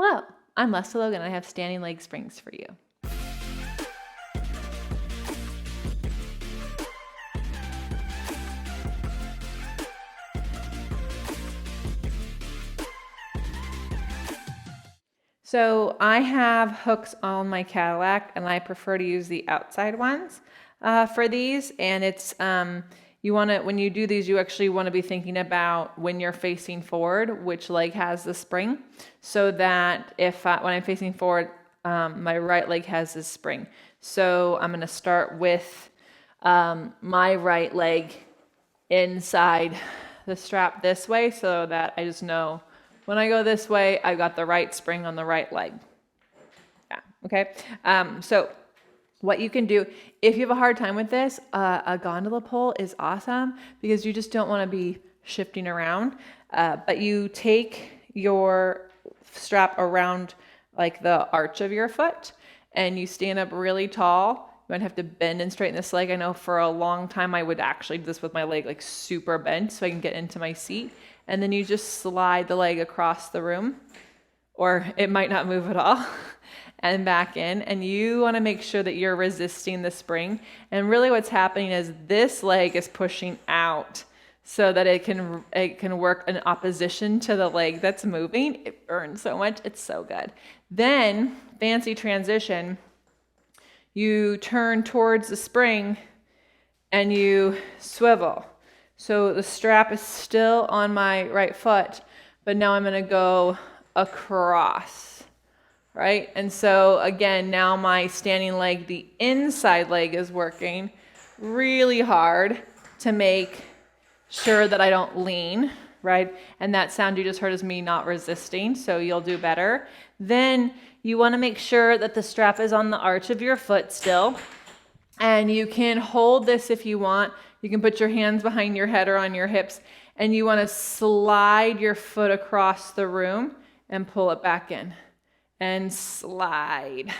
Hello, I'm Lesley Logan and I have standing leg springs for you. So I have hooks on my Cadillac and I prefer to use the outside ones for these. And it's, you want to, when you do these, you actually want to be thinking about when you're facing forward, which leg has the spring, so that if when I'm facing forward, my right leg has this spring. So I'm going to start with my right leg inside the strap this way so that I just know when I go this way, I got the right spring on the right leg. Yeah, okay. So what you can do, if you have a hard time with this, a gondola pole is awesome because you just don't want to be shifting around. But you take your strap around like the arch of your foot and you stand up really tall. You might have to bend and straighten this leg. I know for a long time I would actually do this with my leg like super bent so I can get into my seat. And then you just slide the leg across the room, or it might not move at all, and back in. And you want to make sure that you're resisting the spring. And really what's happening is this leg is pushing out so that it can work in opposition to the leg that's moving. It burns so much. It's so good. Then, fancy transition, you turn towards the spring and you swivel. So the strap is still on my right foot, but now I'm going to go across, right? And so again, now my standing leg, the inside leg, is working really hard to make sure that I don't lean, right? And that sound you just heard is me not resisting, so you'll do better. Then you want to make sure that the strap is on the arch of your foot still, and you can hold this if you want. You can put your hands behind your head or on your hips, and you want to slide your foot across the room and pull it back in, and slide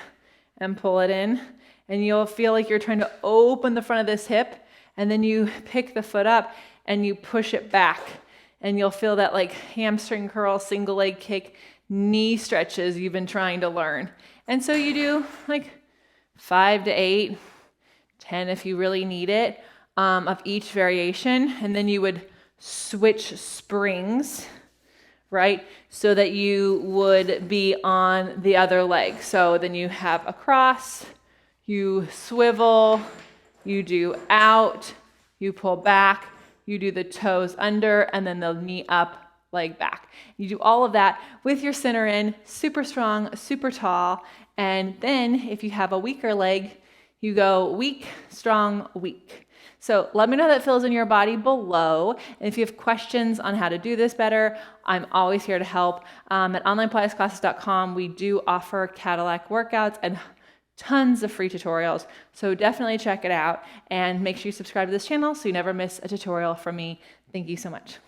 and pull it in. And you'll feel like you're trying to open the front of this hip, and then you pick the foot up and you push it back, and you'll feel that like hamstring curl, single leg kick, knee stretches you've been trying to learn. And so you do like 5 to 8, 10 if you really need it, of each variation, and then you would switch springs, right? So that you would be on the other leg. So then you have across, you swivel, you do out, you pull back, you do the toes under, and then the knee up, leg back. You do all of that with your center in, super strong, super tall, and then if you have a weaker leg, you go weak, strong, weak. So let me know how that feels in your body below. And if you have questions on how to do this better, I'm always here to help. At onlinepilatesclasses.com, we do offer Cadillac workouts and tons of free tutorials. So definitely check it out and make sure you subscribe to this channel so you never miss a tutorial from me. Thank you so much.